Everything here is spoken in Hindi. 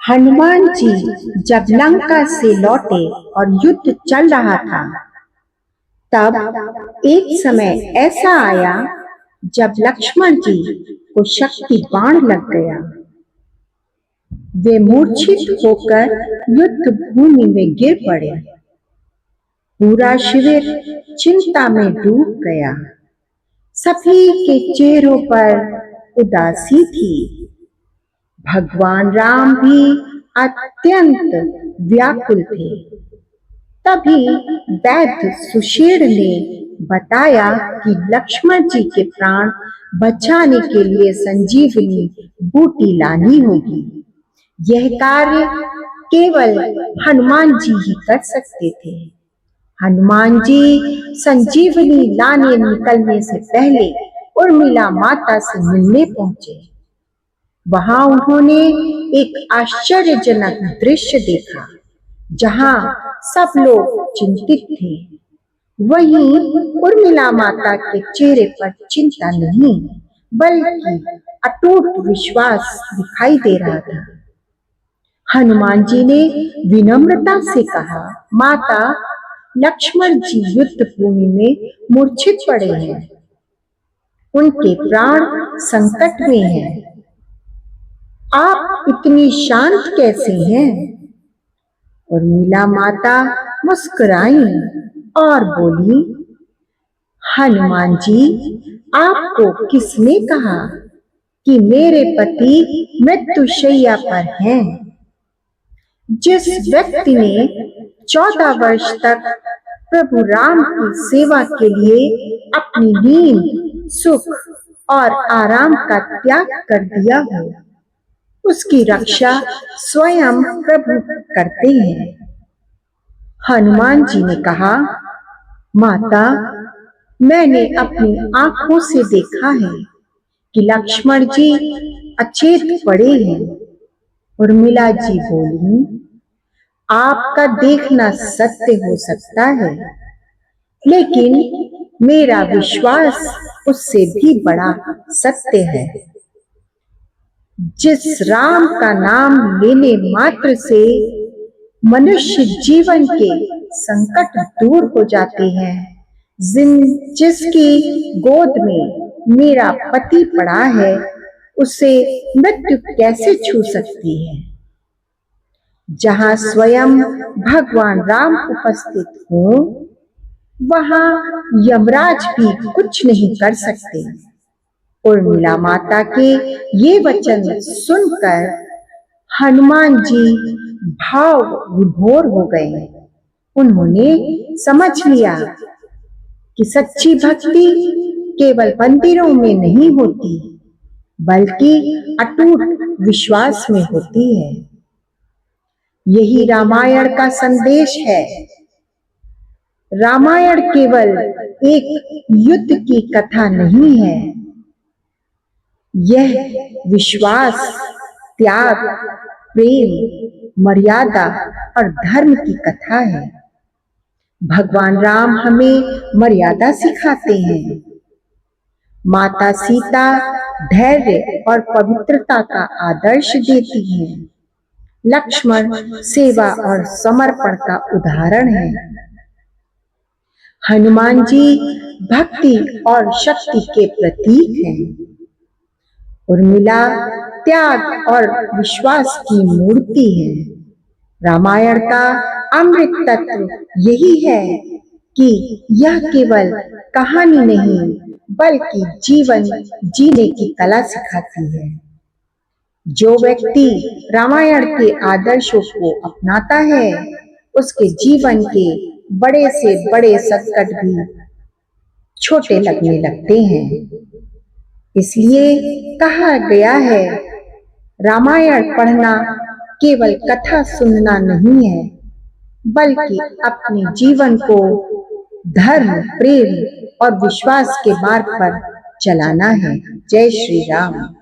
हनुमान जी जब लंका से लौटे और युद्ध चल रहा था, तब एक समय ऐसा आया जब लक्ष्मण जी को शक्ति बाण लग गया। वे मूर्छित होकर युद्ध भूमि में गिर पड़े। पूरा शिविर चिंता में डूब गया। सभी के चेहरों पर उदासी थी। भगवान राम भी अत्यंत व्याकुल थे। तभी वैद्य सुषेण ने बताया कि लक्ष्मण जी के प्राण बचाने के लिए संजीवनी बूटी लानी होगी। यह कार्य केवल हनुमान जी ही कर सकते थे। हनुमान जी संजीवनी लाने निकलने से पहले उर्मिला माता से मिलने पहुंचे। वहां उन्होंने एक आश्चर्यजनक दृश्य देखा। जहां सब लोग चिंतित थे, वहीं उर्मिला माता के चेहरे पर चिंता नहीं, बल्कि अटूट विश्वास दिखाई दे रहा था। हनुमान जी ने विनम्रता से कहा, माता, लक्ष्मण जी युद्ध भूमि में मूर्छित पड़े हैं। उनके प्राण संकट में हैं। आप इतनी शांत कैसे हैं? उर्मिला माता मुस्कुराई और बोली, हनुमान जी, आपको किसने कहा कि मेरे पति मृत्युशैया पर हैं? जिस व्यक्ति ने 14 वर्ष तक प्रभु राम की सेवा के लिए अपनी नींद, सुख और आराम का त्याग कर दिया हो, उसकी रक्षा स्वयं प्रभु करते हैं। हनुमान जी ने कहा, माता, मैंने अपनी आंखों से देखा है कि लक्ष्मण जी अचेत पड़े हैं। उर्मिला जी बोली, आपका देखना सत्य हो सकता है, लेकिन मेरा विश्वास उससे भी बड़ा सत्य है। जिस राम का नाम लेने मात्र से मनुष्य जीवन के संकट दूर हो जाते हैं, जिसकी गोद में मेरा पति पड़ा है, उसे मृत्यु कैसे छू सकती है? जहां स्वयं भगवान राम उपस्थित हो, वहां यमराज भी कुछ नहीं कर सकते। उर्मिला माता के ये वचन सुनकर हनुमान जी भाव विभोर हो गए। उन्होंने समझ लिया कि सच्ची भक्ति केवल मंदिरों में नहीं होती, बल्कि अटूट विश्वास में होती है। यही रामायण का संदेश है। रामायण केवल एक युद्ध की कथा नहीं है, यह विश्वास, त्याग, प्रेम, मर्यादा और धर्म की कथा है। भगवान राम हमें मर्यादा सिखाते हैं। माता सीता धैर्य और पवित्रता का आदर्श देती हैं। लक्ष्मण सेवा और समर्पण का उदाहरण है। हनुमान जी भक्ति और शक्ति के प्रतीक हैं। उर्मिला त्याग और विश्वास की मूर्ति है। रामायण का अमृत तत्व यही है कि यह केवल कहानी नहीं, बल्कि जीवन जीने की कला सिखाती है। जो व्यक्ति रामायण के आदर्शों को अपनाता है, उसके जीवन के बड़े से बड़े संकट भी छोटे लगने लगते हैं। इसलिए कहा गया है, रामायण पढ़ना केवल कथा सुनना नहीं है, बल्कि अपने जीवन को धर्म, प्रेम और विश्वास के मार्ग पर चलाना है। जय श्री राम।